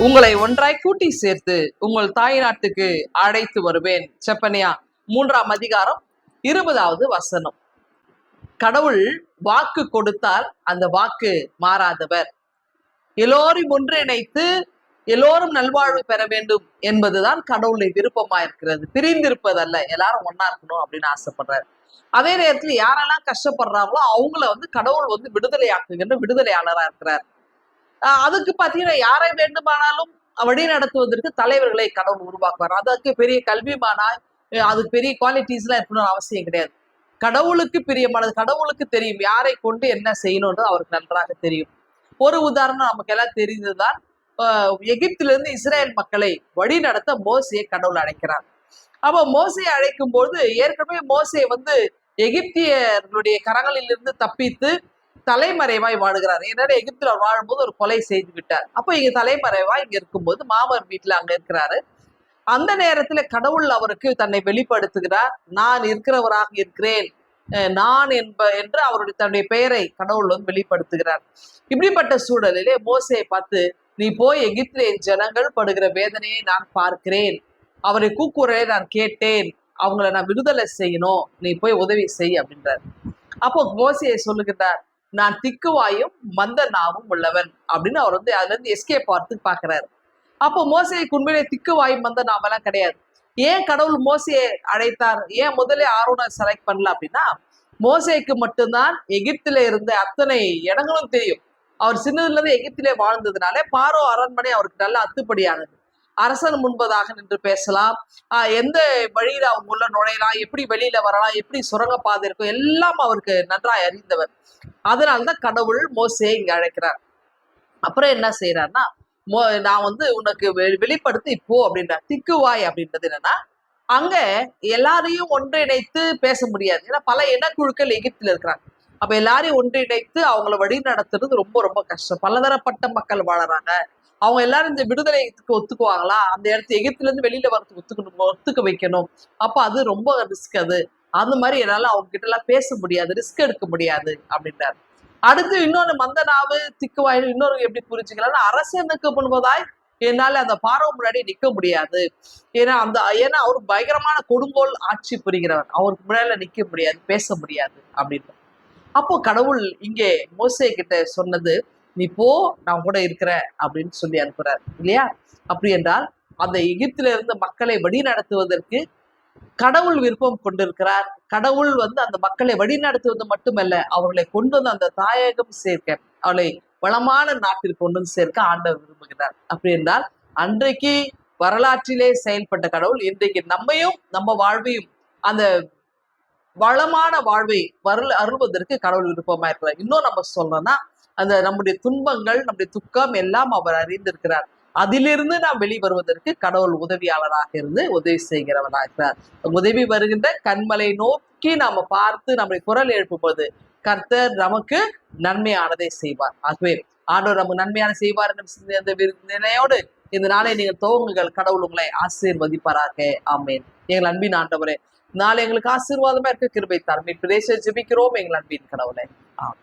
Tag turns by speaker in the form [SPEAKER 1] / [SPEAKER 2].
[SPEAKER 1] உங்களை ஒன்றாய் கூட்டி சேர்த்து உங்கள் தாய் நாட்டுக்கு அழைத்து வருவேன். செப்பனியா 3ஆம் அதிகாரம் 20வது வசனம். கடவுள் வாக்கு கொடுத்தால் அந்த வாக்கு மாறாதவர். எல்லோரும் ஒன்றிணைத்து எல்லோரும் நல்வாழ்வு பெற வேண்டும் என்பதுதான் கடவுளை விருப்பமா இருக்கிறது. பிரிந்திருப்பதல்ல, எல்லாரும் ஒன்னா இருக்கணும் அப்படின்னு ஆசைப்படுறாரு. அதே நேரத்துல யாரெல்லாம் கஷ்டப்படுறாங்களோ அவங்கள கடவுள் விடுதலை ஆக்குகின்ற விடுதலையாளரா இருக்கிறார். அதுக்கு பாத்தீங்கன்னா யாரை வேண்டுமானாலும் வழி நடத்துவதற்கு தலைவர்களை கடவுள் உருவாக்குவார். அதற்கு பெரிய கல்விமானா அது பெரிய குவாலிட்டிஸ் எல்லாம் இருக்கணும்னு அவசியம் கிடையாது. கடவுளுக்கு பிரியமானது, கடவுளுக்கு தெரியும் யாரை கொண்டு என்ன செய்யணும்னு அவருக்கு நன்றாக தெரியும். ஒரு உதாரணம் நமக்கு எல்லாம் தெரிந்ததுதான், எகிப்திலிருந்து இஸ்ரேல் மக்களை வழி நடத்த மோசையை கடவுள் அழைக்கிறார். அப்போ மோசையை அழைக்கும் போது ஏற்கனவே மோசையை எகிப்தியர்களுடைய கரங்களில் இருந்து தப்பித்து தலைமறைவாய் வாழுகிறார். ஏன்னா எகிப்துல வாழும்போது ஒரு கொலை செய்து விட்டார். அப்போ இங்க தலைமறைவா இங்க இருக்கும்போது மாமர் வீட்டுல அங்க இருக்கிறாரு. அந்த நேரத்துல கடவுள் அவருக்கு தன்னை வெளிப்படுத்துகிறார். நான் இருக்கிறவராக இருக்கிறேன், நான் என்று அவருடைய தன்னுடைய பெயரை கடவுள் வெளிப்படுத்துகிறார். இப்படிப்பட்ட சூழலிலே மோசையை பார்த்து, நீ போய் எகிப்திலே ஜனங்கள் படுகிற வேதனையை நான் பார்க்கிறேன், அவரை கூக்குரலை நான் கேட்டேன், அவங்கள நான் விடுதலை செய்யணும், நீ போய் உதவி செய் அப்படின்றார். அப்போ மோசையை சொல்லுகிறார், நான் திக்குவாயும் மந்த நாவும் உள்ளவன் அப்படின்னு அவர் அதுல இருந்து எஸ்கேப் பார்த்து பாக்குறாரு. அப்போ மோசைக்கு உண்மையிலே திக்குவாயும் மந்த நாவெல்லாம் கிடையாது. ஏன் கடவுள் மோசையை அழைத்தார், ஏன் முதலே ஆரோனை செலக்ட் பண்ணல அப்படின்னா, மோசைக்கு மட்டும்தான் எகிப்தில இருந்த அத்தனை இடங்களும் தெரியும். அவர் சின்னதுல இருந்து எகிப்திலே வாழ்ந்ததுனால பாரோ அரண்மனை அவருக்கு நல்ல அத்துப்படியானது. அரசன் முன்பதாக நின்று பேசலாம், எந்த வழியில அவங்க உள்ள நுழையலாம், எப்படி வெளியில வரலாம், எப்படி சுரங்க பாதை இருக்கும், எல்லாம் அவருக்கு நன்றாய் அறிந்தவர். அதனால்தான் கடவுள் மோசையை இங்க அழைக்கிறார். அப்புறம் என்ன செய்யறாருன்னா, நான் உனக்கு வெளிப்படுத்தி இப்போ அப்படின்றார். திக்குவாய் அப்படின்றது என்னன்னா, அங்க எல்லாரையும் ஒன்றிணைத்து பேச முடியாது. ஏன்னா பல இனக்குழுக்கள் எகிப்துல இருக்கிறாங்க. அப்ப எல்லாரையும் ஒன்றிணைத்து அவங்கள வழி நடத்துறது ரொம்ப ரொம்ப கஷ்டம். பலதரப்பட்ட மக்கள் வாழறாங்க. அவங்க எல்லாரும் இந்த விடுதலைக்கு ஒத்துக்குவாங்களா? அந்த இடத்துல எகிப்துல இருந்து வெளியில வரதுக்கு ஒத்துக்க வைக்கணும். அப்ப அது ரொம்ப ரிஸ்க். அந்த மாதிரி என்னால அவங்க கிட்ட எல்லாம் பேச முடியாது, ரிஸ்க் எடுக்க முடியாது அப்படின்றாரு. அடுத்து இன்னொன்னு மந்தனாவு திக்குவாயில் இன்னொரு எப்படி புரிஞ்சுக்கலாம், அரசனுக்கு முன்பதாய் என்னால அந்த பார்வை முன்னாடி நிக்க முடியாது. ஏன்னா அவர் பயங்கரமான கொடுங்கோல் ஆட்சி புரிகிறவர், அவருக்கு முன்னாடி நிக்க முடியாது, பேச முடியாது அப்படின்னு. அப்போ கடவுள் இங்கே மோசே கிட்ட சொன்னது, நீ போ, நான் கூட இருக்கிறேன் அப்படின்னு சொல்லி அனுப்புறாரு இல்லையா? அப்படி என்றால் அந்த எகிப்தில இருந்த மக்களை வழி நடத்துவதற்கு கடவுள் விருப்பம் கொண்டிருக்கிறார். கடவுள் அந்த மக்களை வழி நடத்துவது மட்டுமல்ல, அவர்களை கொண்டு அந்த தாயகம் சேர்க்க, அவளை வளமான நாட்டில் கொண்டு சேர்க்க ஆண்டவர் விரும்புகிறார். அப்படி என்றால் அன்றைக்கு வரலாற்றிலே செயல்பட்ட கடவுள் இன்றைக்கு நம்மையும் நம்ம வாழ்வையும் அந்த வளமான வாழ்வை அருள்வதற்கு கடவுள் விருப்பமா இருக்கிறார். இன்னும் நம்ம சொல்றோம்னா, அந்த நம்முடைய துன்பங்கள், நம்முடைய துக்கம் எல்லாம் அவர் அறிந்திருக்கிறார். அதிலிருந்து நாம் வெளிவருவதற்கு கடவுள் உதவியாளராக இருந்து உதவி செய்கிறவராக இருக்கிறார். உதவி வருகின்ற கண்மலை நோக்கி நாம பார்த்து நம்முடைய குரல் எழுப்பும்போது கர்த்தர் நமக்கு நன்மையானதை செய்வார். ஆகவே ஆண்டவர் நமக்கு நன்மையான செய்வார் நினையோடு இந்த நாளை நீங்கள் துவங்குங்கள். கடவுள் உங்களை ஆசீர்வதிப்பாராக. ஆமேன். எங்கள் அன்பின் ஆண்டவரே, நாளை எங்களுக்கு ஆசீர்வாதமா இருக்க கிருபை தாரும். பிரதேச ஜெபிக்கிறோம் எங்கள் அன்பின் கடவுளை. ஆம்.